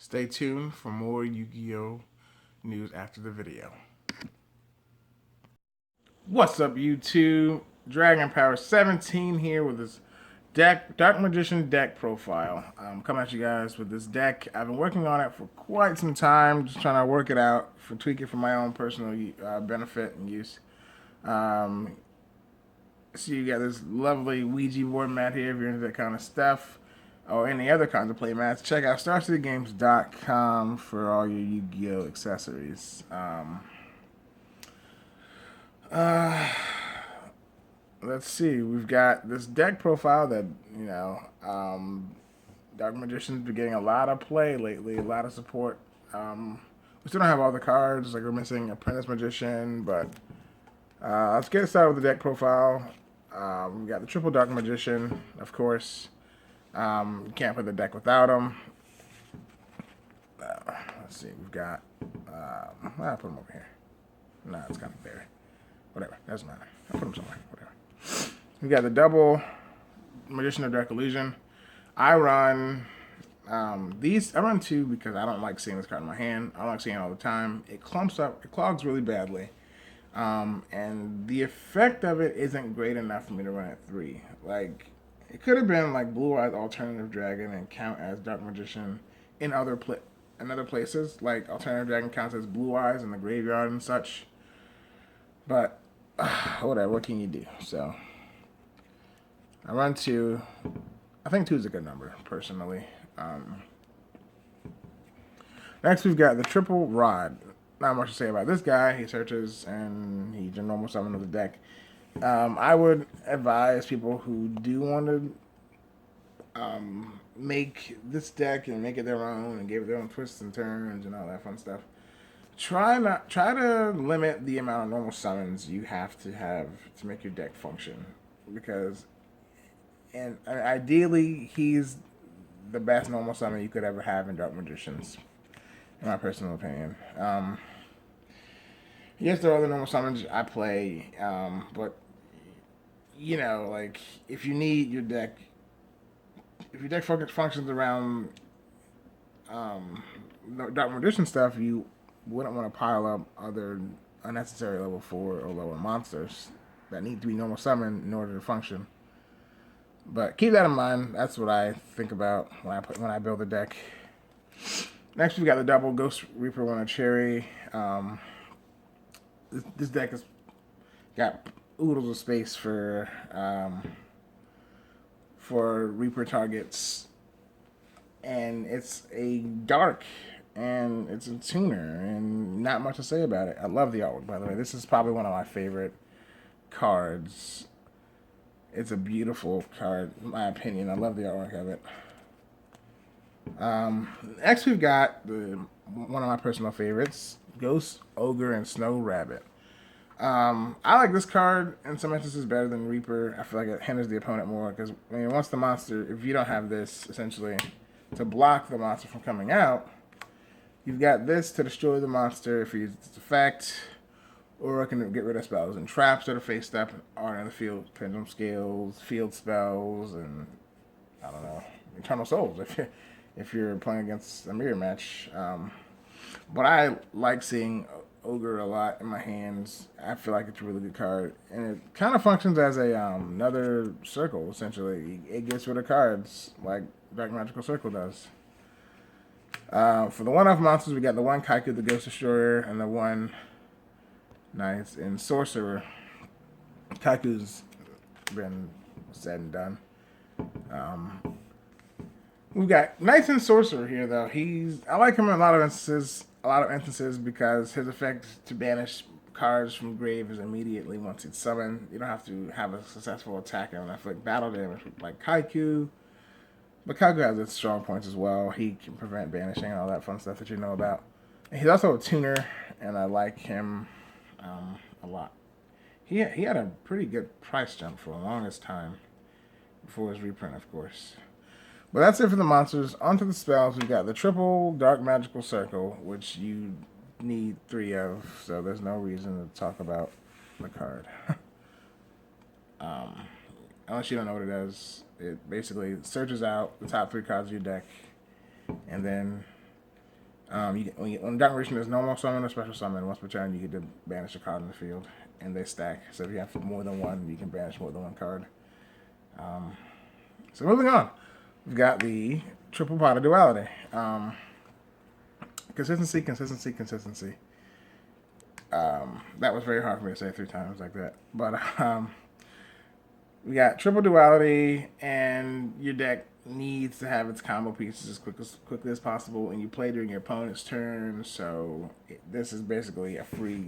Stay tuned for more Yu-Gi-Oh! News after the video. What's up, YouTube? Dragon Power 17 here with this Dark Magician deck profile. I'm coming at you guys with this deck. I've been working on it for quite some time, just trying to work it out, tweak it for my own personal benefit and use. Um, so you got this lovely Ouija board mat here if you're into that kind of stuff, or any other kinds of play mats. Check out StarCityGames.com for all your Yu-Gi-Oh! Accessories. Uh, let's see. We've got this deck profile that, Dark Magician's been getting a lot of play lately, a lot of support. We still don't have all the cards, like we're missing Apprentice Magician, but let's get started with the deck profile. We've got the Triple Dark Magician, of course. You can't play the deck without him. Let's see, we've got, I'll put him over here. Nah, it's kind of there. Whatever, doesn't matter. I'll put him somewhere, whatever. We got the double Magician of Dark Illusion. I run these. I run two because I don't like seeing this card in my hand. I don't like seeing it all the time. It clumps up. It clogs really badly. And the effect of it isn't great enough for me to run at three. Like, it could have been like Blue Eyes Alternative Dragon and count as Dark Magician in other places. Like Alternative Dragon counts as Blue Eyes in the graveyard and such. But whatever, what can you do? So I run two. I think two is a good number, personally. Next, we've got the Triple Rod. Not much to say about this guy. He searches and he's a normal summon of the deck. I would advise people who do want to make this deck and make it their own and give it their own twists and turns and all that fun stuff. Try to limit the amount of normal summons you have to make your deck function, because ideally he's the best normal summon you could ever have in Dark Magicians, in my personal opinion. Yes, there are other normal summons I play, but like if you need your deck, if your deck functions around Dark Magician stuff, you wouldn't want to pile up other unnecessary level 4 or lower monsters that need to be normal summoned in order to function. But keep that in mind. That's what I think about when I build a deck. Next, we got the double Ghost Reaper Winter Cherry. This deck has got oodles of space for Reaper targets, and it's a dark, and it's a tuner, and not much to say about it. I love the artwork, by the way. This is probably one of my favorite cards. It's a beautiful card, in my opinion. I love the artwork of it. Next, we've got one of my personal favorites, Ghost, Ogre, and Snow Rabbit. I like this card in some instances better than Reaper. I feel like it hinders the opponent more because once the monster, if you don't have this, essentially, to block the monster from coming out, you've got this to destroy the monster if he uses its effect, or it can get rid of spells and traps that are faced up or in the field, Pendulum Scales, field spells, and I don't know, Eternal Souls if you're playing against a mirror match. But I like seeing Ogre a lot in my hands. I feel like it's a really good card, and it kind of functions as a another circle. Essentially, it gets rid of cards like Dark Magical Circle does. For the one-off monsters, we got the one Kaiku, the Ghost Destroyer, and the one Knights and Sorcerer. Kaiku's been said and done. We've got Knights and Sorcerer here, though. I like him in a lot of instances because his effect to banish cards from grave is immediately once it's summoned. You don't have to have a successful attack and inflict battle damage like Kaiku. But Kaiku has its strong points as well. He can prevent banishing and all that fun stuff that you know about. And he's also a tuner, and I like him a lot. He had a pretty good price jump for the longest time before his reprint, of course. But that's it for the monsters. Onto the spells. We've got the triple Dark Magical Circle, which you need 3 of, so there's no reason to talk about the card. Unless you don't know what it does. It basically searches out the top 3 cards of your deck, and then When Dark Magician is normal summon or special summon, once per turn you get to banish a card in the field, and they stack. So if you have more than one, you can banish more than one card. So moving on, we've got the triple pot of duality. Consistency, consistency, consistency. That was very hard for me to say 3 times like that. But we got triple duality, and your deck needs to have its combo pieces as quickly as possible, and you play during your opponent's turn. So this is basically a free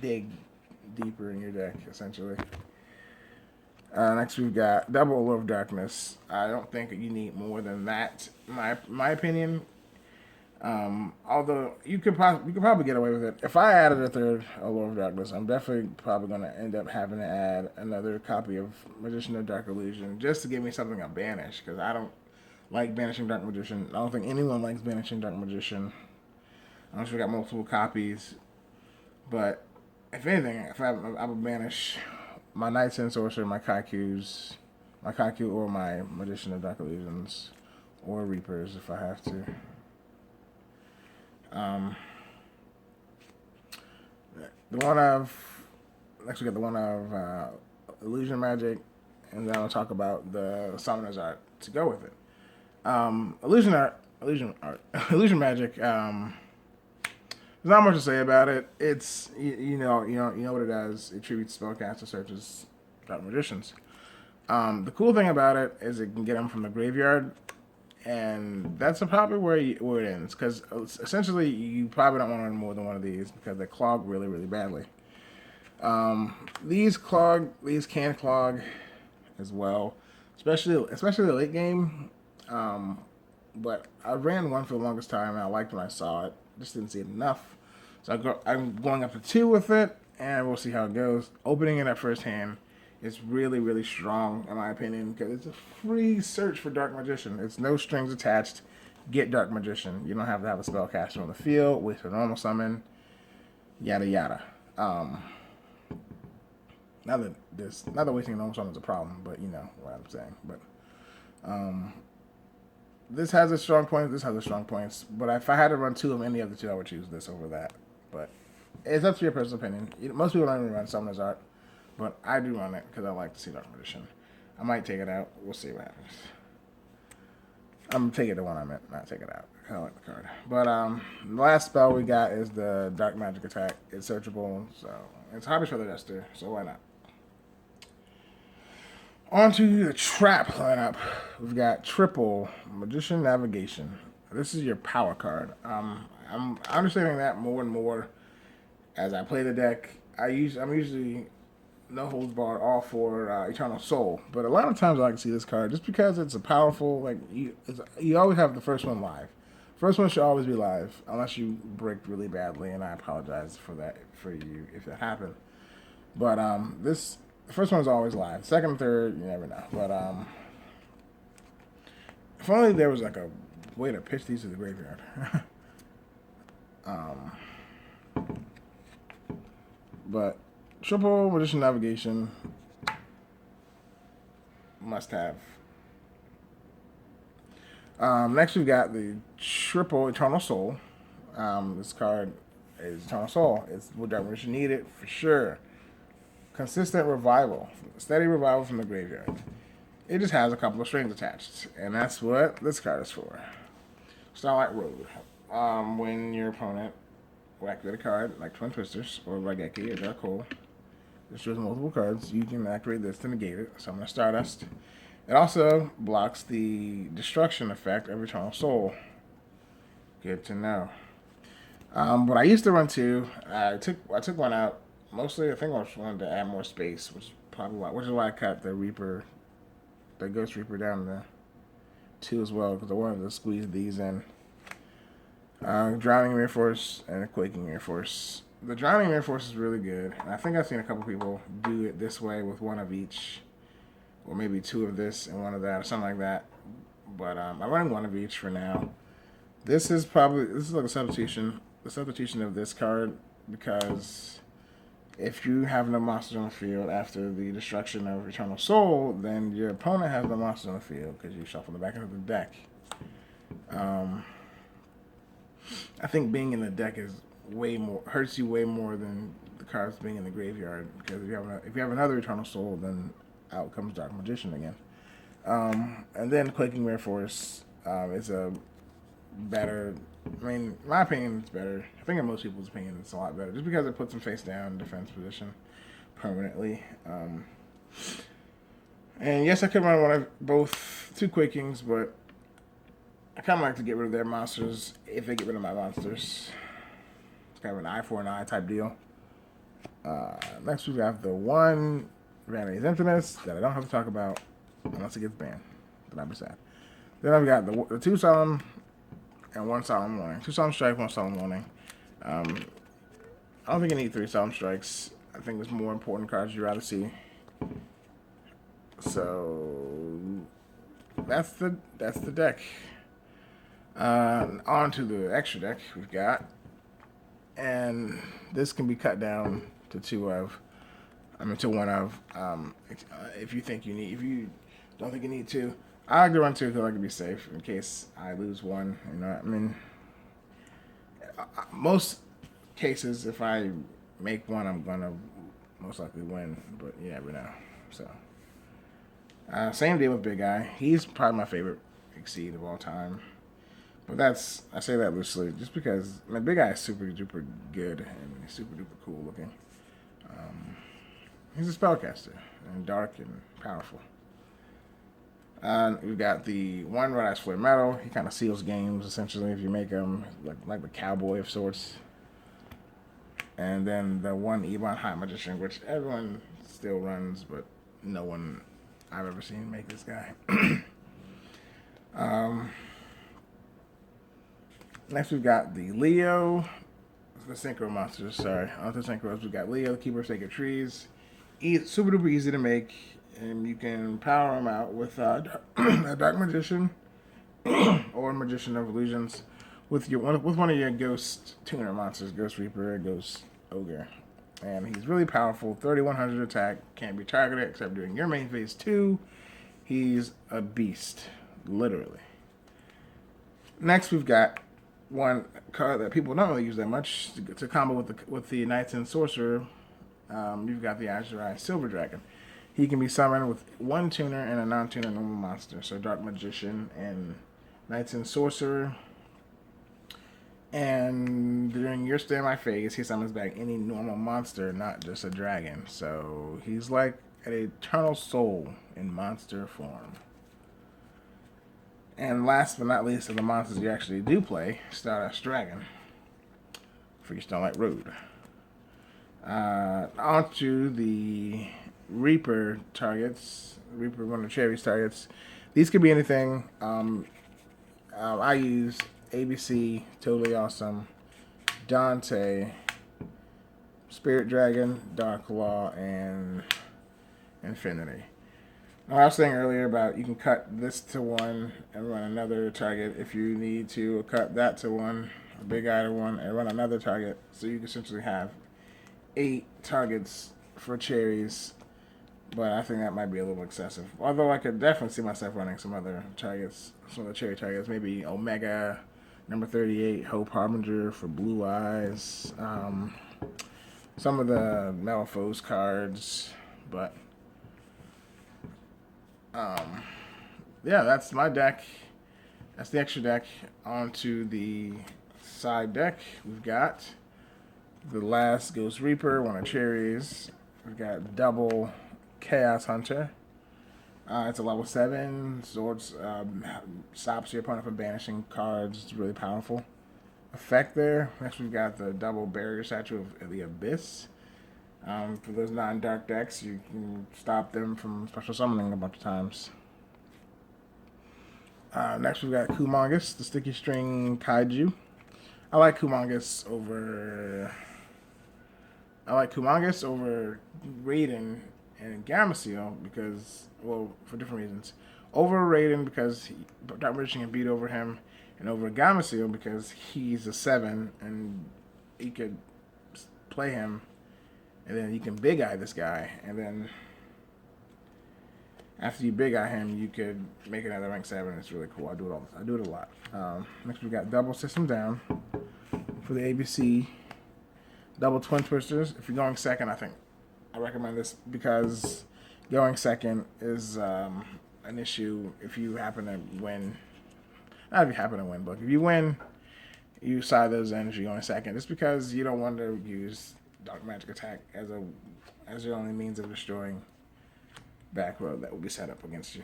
dig deeper in your deck, essentially. Next, we've got double Allure of Darkness. I don't think you need more than that, my opinion. Although you could probably get away with it. If I added a third Allure of Darkness, I'm definitely probably going to end up having to add another copy of Magician of Dark Illusion just to give me something to banish, because I don't like banishing Dark Magician. I don't think anyone likes banishing Dark Magician unless we got multiple copies. But if anything, I would banish my Knights and Sorcerer, my Kaiku or my Magician of Dark Illusions, or Reapers if I have to. Next we got the one of Illusion Magic, and then I'll talk about the Summoner's Art to go with it. Illusion Magic. There's not much to say about it. It's you know what it does. It tributes spellcaster searches Dark Magicians. The cool thing about it is it can get them from the graveyard, and that's probably where it ends. Because essentially, you probably don't want to run more than one of these because they clog really, really badly. These can clog as well, especially the late game. But I ran one for the longest time, and I liked when I saw it. Just didn't see it enough. So I'm going up to 2 with it, and we'll see how it goes. Opening it at first hand is really, really strong, in my opinion, because it's a free search for Dark Magician. It's no strings attached. Get Dark Magician. You don't have to have a spellcaster on the field, wait for normal summon, yada yada. Not that wasting a normal summon is a problem, but you know what I'm saying. But this has its strong points. This has its strong points. But if I had to run 2 of any of the 2, I would choose this over that. But it's up to your personal opinion. Most people don't even run Summoner's Art, but I do run it because I like to see Dark Magician. I might take it out. We'll see what happens. I'm going to take it the one I meant, not take it out. I like the card. But the last spell we got is the Dark Magic Attack. It's searchable, so it's Hobbies for the Duster, so why not? On to the trap lineup. We've got triple Magician Navigation. This is your power card. I'm understanding that more and more as I play the deck. I'm usually no holds barred all for Eternal Soul, but a lot of times I like to see this card just because it's a powerful. You always have the first one live. First one should always be live unless you bricked really badly, and I apologize for you if that happened. But the first one's always live. Second and third, you never know. But if only there was like a way to pitch these to the graveyard. But triple Magician Navigation, must have. Next we've got the triple Eternal Soul. This card is Eternal Soul. It's what Dark Magician needed for sure. Consistent revival, steady revival from the graveyard. It just has a couple of strings attached, and that's what this card is for. Starlight Road. When your opponent will activate a card like Twin Twisters or Raigeki or Dark Hole, this shows multiple cards. You can activate this to negate it. So I'm going to Stardust. It also blocks the destruction effect of Eternal Soul. Good to know. But I used to run 2. I took one out. Mostly, I think I just wanted to add more space, which is why I cut the Ghost Reaper down to 2 as well, because I wanted to squeeze these in. Drowning Mirror Force and Quaking Mirror Force. The Drowning Mirror Force is really good, and I think I've seen a couple people do it this way with one of each, or maybe 2 of this and 1 of that, or something like that. But I'm running 1 of each for now. This is like a substitution of this card, because if you have no monsters on the field after the destruction of Eternal Soul, then your opponent has no monsters on the field because you shuffle the back end of the deck. I think being in the deck is way more hurts you way more than the cards being in the graveyard, because if you have another Eternal Soul, then out comes Dark Magician again. And then Quaking Rare Force is a better. I mean, in my opinion, it's better. I think in most people's opinion, it's a lot better, just because it puts them face down defense position permanently. And yes, I could run one of both two Quakings, but I kind of like to get rid of their monsters if they get rid of my monsters. It's kind of an eye for an eye type deal. Next, we have the one Vanity's Infamous that I don't have to talk about unless it gets banned. Then I'll be sad. Then I've got the two Solemn and one Solemn Warning. Two Solemn Strike, one Solemn Warning. I don't think you need three Solemn Strikes. I think there's more important cards you'd rather see. So that's the deck. On to the extra deck we've got, and this can be cut down to to one of. If you don't think you need two, I like to run two because I like to be safe in case I lose one. You know, I mean, most cases if I make one, I'm gonna most likely win, but you never know. So. Same deal with Big Eye. He's probably my favorite Exceed of all time. But I say that loosely, just because Big Eye is super duper good and he's super duper cool looking. He's a spellcaster and dark and powerful. We've got the one Red Eyes Flare Metal. He kind of seals games essentially if you make him like the cowboy of sorts. And then the one Ebon High Magician, which everyone still runs, but no one I've ever seen make this guy. Next, we've got the Leo, the Synchro monsters. Sorry, on the Synchros, we've got Leo, the Keeper of Sacred Trees. Super duper easy to make, and you can power them out with a Dark Magician or Magician of Illusions with one of your Ghost Tuner monsters, Ghost Reaper, Ghost Ogre. And he's really powerful. 3100 attack, can't be targeted except during your main phase 2. He's a beast, literally. Next, we've got one card that people don't really use that much to combo with the Knights and Sorcerer. You've got the Azure Silver Dragon. He can be summoned with one tuner and a non-tuner normal monster. So Dark Magician and Knights and Sorcerer. And during your standby phase, he summons back any normal monster, not just a dragon. So he's like an Eternal Soul in monster form. And last but not least of the monsters you actually do play, Stardust Dragon. Freestone Light Road. On to the Reaper targets. Reaper, one of the Cherries targets. These could be anything. I use ABC, Totally Awesome, Dante, Spirit Dragon, Dark Law, and Infinity. Now, I was saying earlier about you can cut this to one and run another target if you need to, or cut that to one, a Big Eye to one, and run another target. So you can essentially have 8 targets for Cherries, but I think that might be a little excessive. Although I could definitely see myself running some other targets, some of the Cherry targets, maybe Omega, number 38, Hope Harbinger for Blue Eyes, some of the Malifaux cards, but yeah, that's my deck. That's the extra deck. On to the side deck. We've got the last Ghost Reaper, one of Cherries. We've got double Chaos Hunter. It's a level 7. Swords stops your opponent from banishing cards. It's really powerful effect there. Next, we've got the double Barrier Statue of the Abyss. For those non-dark decks, you can stop them from special summoning a bunch of times. Next, we've got Kumongous, the Sticky String Kaiju. I like Kumongous over Raiden and Gameciel because, well, for different reasons. Over Raiden because Dark Magician can beat over him, and over Gameciel because he's a 7 and you could play him, and then you can Big Eye this guy, and then after you Big Eye him, you could make another rank 7. It's really cool. I do it a lot. Next, we got double System Down. for the ABC double twin twisters. If you're going second, I recommend this because going second is an issue if you happen to win. Not if you happen to win, but if you win, you side those in if you're going second. Just because you don't want to use Dark Magic Attack as your only means of destroying back row that will be set up against you.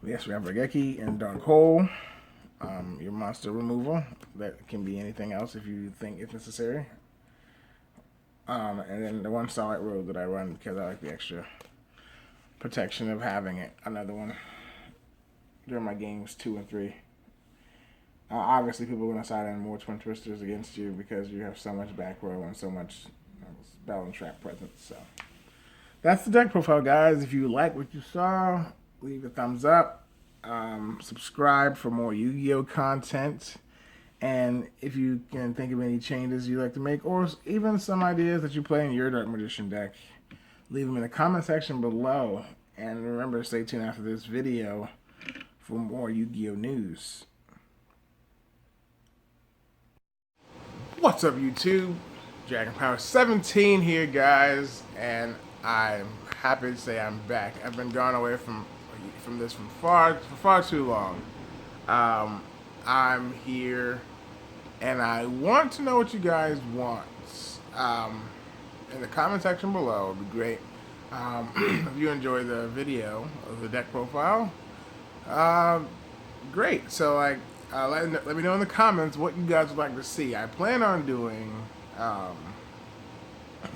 Yes, we have Raigeki and Dark Hole. Your monster removal. That can be anything else if you think it's necessary. And then the one Starlight Road that I run because I like the extra protection of having it. Another one during my games 2 and 3. Obviously, people are going to side in more Twin Twisters against you because you have so much back row and so much spell and trap presence. So that's the deck profile, guys. If you like what you saw, leave a thumbs up. Subscribe for more Yu-Gi-Oh content. And if you can think of any changes you'd like to make, or even some ideas that you play in your Dark Magician deck, leave them in the comment section below. And remember to stay tuned after this video for more Yu-Gi-Oh news. What's up, YouTube? Dragon Power 17 here, guys, and I'm happy to say I'm back. I've been gone away from this for far too long. I'm here, and I want to know what you guys want. In the comment section below, it'd be great. If you enjoy the video of the deck profile, great. So let me know in the comments what you guys would like to see. I plan on doing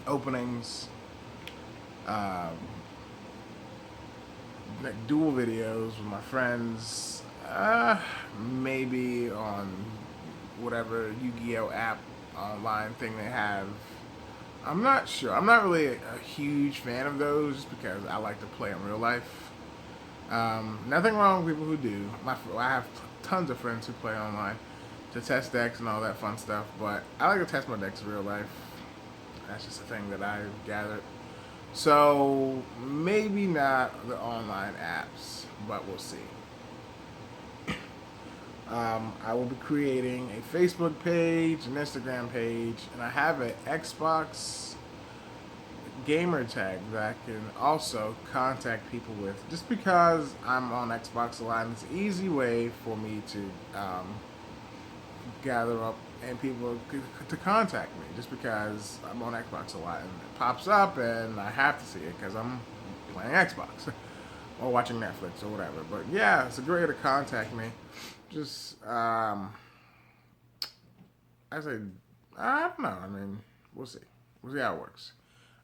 openings, like dual videos with my friends, maybe on whatever Yu-Gi-Oh app online thing they have. I'm not sure. I'm not really a huge fan of those just because I like to play in real life. Nothing wrong with people who do. I have tons of friends who play online to test decks and all that fun stuff, but I like to test my decks in real life. That's just a thing that I've gathered. So maybe not the online apps, but we'll see. I will be creating a Facebook page, an Instagram page, and I have an Xbox gamer tag that I can also contact people with. Just because I'm on Xbox a lot, it's an easy way for me to gather up and people to contact me. Just because I'm on Xbox a lot and it pops up and I have to see it because I'm playing Xbox or watching Netflix or whatever. But yeah, it's a great way to contact me. Just I don't know. I mean, we'll see. We'll see how it works.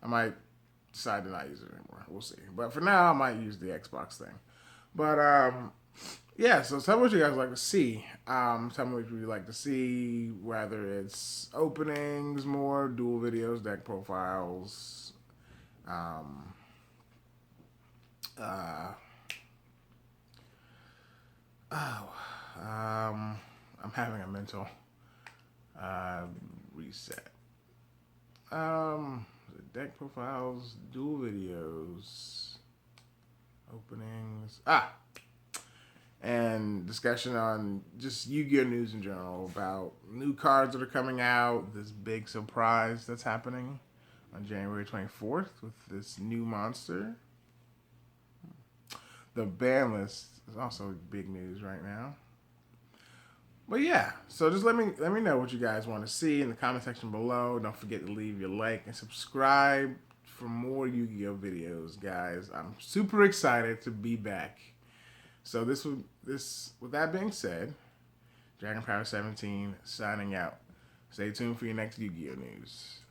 I might decide to not use it anymore. We'll see. But for now, I might use the Xbox thing. But yeah. So tell me what you guys like to see. Tell me what you like to see. Whether it's openings, more dual videos, deck profiles. I'm having a mental reset. Deck profiles, dual videos, openings. And discussion on just Yu-Gi-Oh news in general about new cards that are coming out. This big surprise that's happening on January 24th with this new monster. The ban list is also big news right now. But yeah, so just let me know what you guys want to see in the comment section below. Don't forget to leave your like and subscribe for more Yu-Gi-Oh videos, guys. I'm super excited to be back. So with that being said, Dragon Power 17 signing out. Stay tuned for your next Yu-Gi-Oh news.